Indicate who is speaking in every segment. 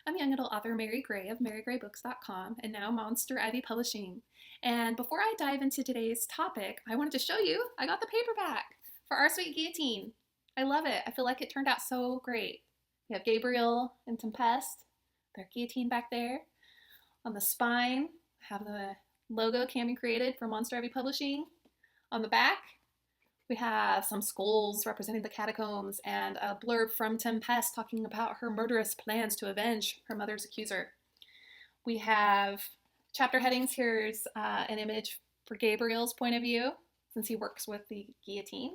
Speaker 1: I'm young adult author Mary Gray of MaryGrayBooks.com and now Monster Ivy Publishing. And before I dive into today's topic, I wanted to show you I got the paperback for Our Sweet Guillotine. I love it. I feel like it turned out so great. We have Gabriel and Tempest, their guillotine back there. On the spine, I have the logo Cami created for Monster Ivy Publishing. On the back, we have some skulls representing the catacombs and a blurb from Tempest talking about her murderous plans to avenge her mother's accuser. We have chapter headings. Here's an image for Gabriel's point of view, since he works with the guillotine.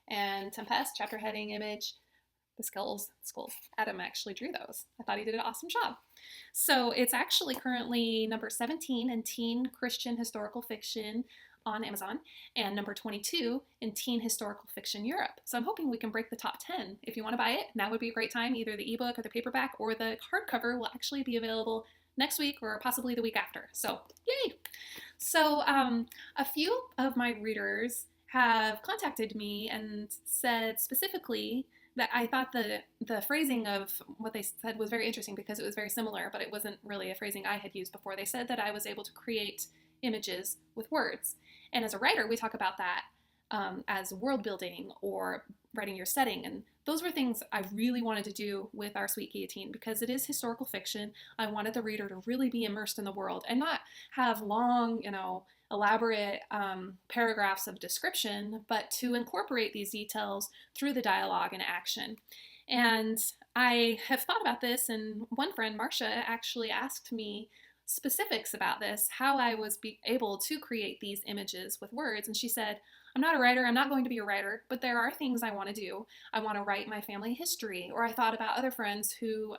Speaker 1: And Tempest, chapter heading image, the skulls. Adam actually drew those. I thought he did an awesome job. So it's actually currently number 17 in teen Christian historical fiction on Amazon, and number 22 in Teen Historical Fiction Europe. So I'm hoping we can break the top 10. If you want to buy it, now would be a great time. Either the ebook or the paperback or the hardcover will actually be available next week or possibly the week after. So yay! So a few of my readers have contacted me and said specifically that I thought the phrasing of what they said was very interesting because it was very similar, but it wasn't really a phrasing I had used before. They said that I was able to create images with words. And as a writer, we talk about that as world building or writing your setting. And those were things I really wanted to do with Our Sweet Guillotine because it is historical fiction. I wanted the reader to really be immersed in the world and not have long, elaborate paragraphs of description, but to incorporate these details through the dialogue and action. And I have thought about this, and one friend, Marcia, actually asked me specifics about this, how I was able to create these images with words. And she said, I'm not a writer, I'm not going to be a writer, but there are things I want to do. I want to write my family history. Or I thought about other friends who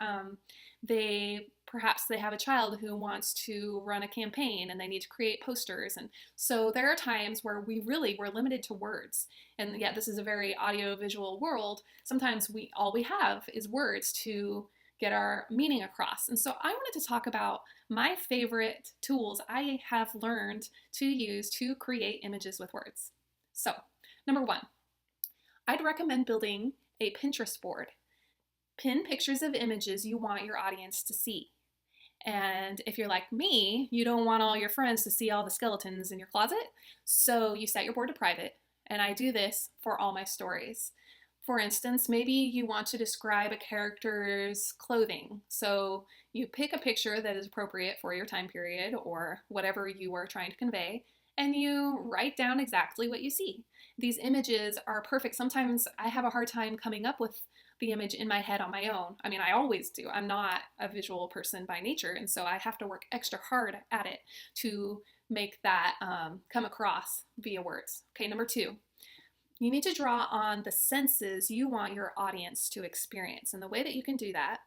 Speaker 1: perhaps they have a child who wants to run a campaign and they need to create posters. And so there are times where we're limited to words. And yet this is a very audio-visual world. Sometimes all we have is words to get our meaning across. And so I wanted to talk about my favorite tools I have learned to use to create images with words. So, number one, I'd recommend building a Pinterest board. Pin pictures of images you want your audience to see. And if you're like me, you don't want all your friends to see all the skeletons in your closet, so you set your board to private. And I do this for all my stories. For instance, maybe you want to describe a character's clothing. So you pick a picture that is appropriate for your time period or whatever you are trying to convey, and you write down exactly what you see. These images are perfect. Sometimes I have a hard time coming up with the image in my head on my own. I mean, I always do. I'm not a visual person by nature, and so I have to work extra hard at it to make that come across via words. Okay, number two. You need to draw on the senses you want your audience to experience. And the way that you can do that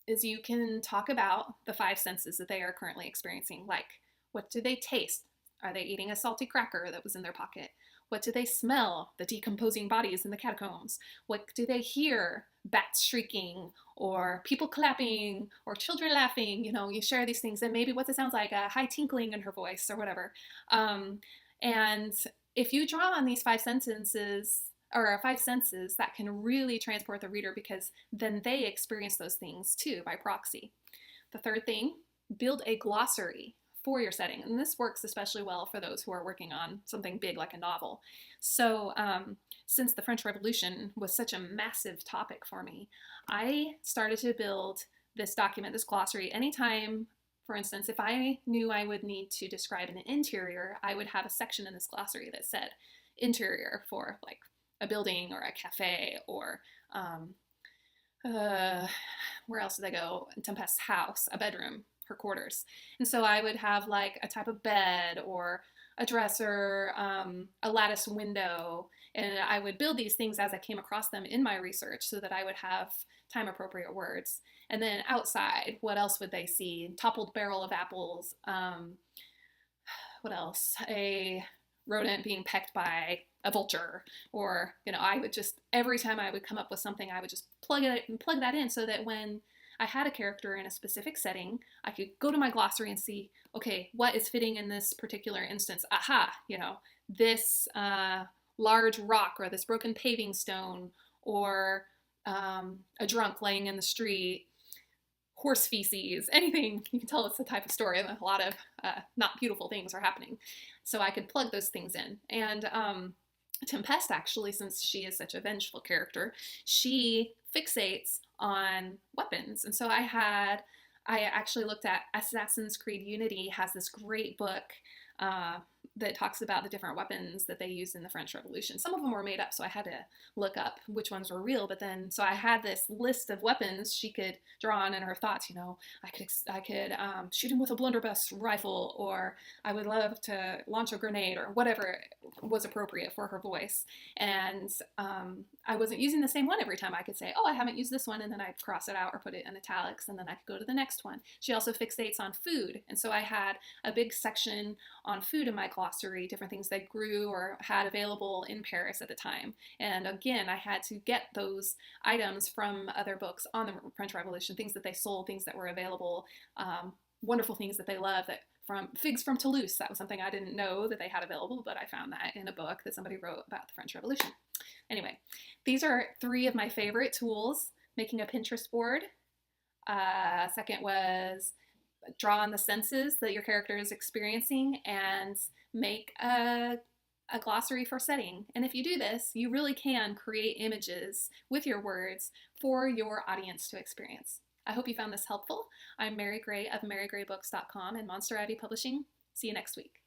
Speaker 1: is you can talk about the 5 senses that they are currently experiencing. Like, what do they taste? Are they eating a salty cracker that was in their pocket? What do they smell? The decomposing bodies in the catacombs. What do they hear? Bats shrieking, or people clapping, or children laughing. You share these things, and maybe what it sounds like, a high tinkling in her voice, or whatever. And if you draw on these 5 sentences or 5 senses, that can really transport the reader because then they experience those things too by proxy. The third thing, build a glossary for your setting. And this works especially well for those who are working on something big like a novel. So since the French Revolution was such a massive topic for me, I started to build this document, this glossary, anytime. For instance, if I knew I would need to describe an interior, I would have a section in this glossary that said interior for like a building or a cafe or where else did I go? Tempest's house, a bedroom, her quarters. And so I would have like a type of bed or a dresser, a lattice window, and I would build these things as I came across them in my research so that I would have time appropriate words. And then outside, what else would they see? Toppled barrel of apples. What else? A rodent being pecked by a vulture. Or, I would just, every time I would come up with something, I would just plug that in so that when I had a character in a specific setting, I could go to my glossary and see, okay, what is fitting in this particular instance? Aha, this large rock or this broken paving stone or a drunk laying in the street horse feces, anything. You can tell it's the type of story, and a lot of not beautiful things are happening. So I could plug those things in. And Tempest, actually, since she is such a vengeful character, she fixates on weapons. And so I actually looked at Assassin's Creed Unity has this great book uh, that talks about the different weapons that they used in the French Revolution. Some of them were made up, so I had to look up which ones were real. But then, so I had this list of weapons she could draw on in her thoughts. You know, I could shoot him with a blunderbuss rifle, or I would love to launch a grenade, or whatever was appropriate for her voice. And I wasn't using the same one every time. I could say, oh, I haven't used this one, and then I'd cross it out or put it in italics, and then I could go to the next one. She also fixates on food, and so I had a big section on food in my glossary, different things that grew or had available in Paris at the time. And again, I had to get those items from other books on the French Revolution, things that they sold, things that were available, wonderful things that they love, that from figs from Toulouse. That was something I didn't know that they had available, but I found that in a book that somebody wrote about the French Revolution. Anyway, these are 3 of my favorite tools. Making a Pinterest board. Second was draw on the senses that your character is experiencing and make a glossary for setting. And if you do this, you really can create images with your words for your audience to experience. I hope you found this helpful. I'm Mary Gray of MaryGrayBooks.com and Monster Ivy Publishing. See you next week.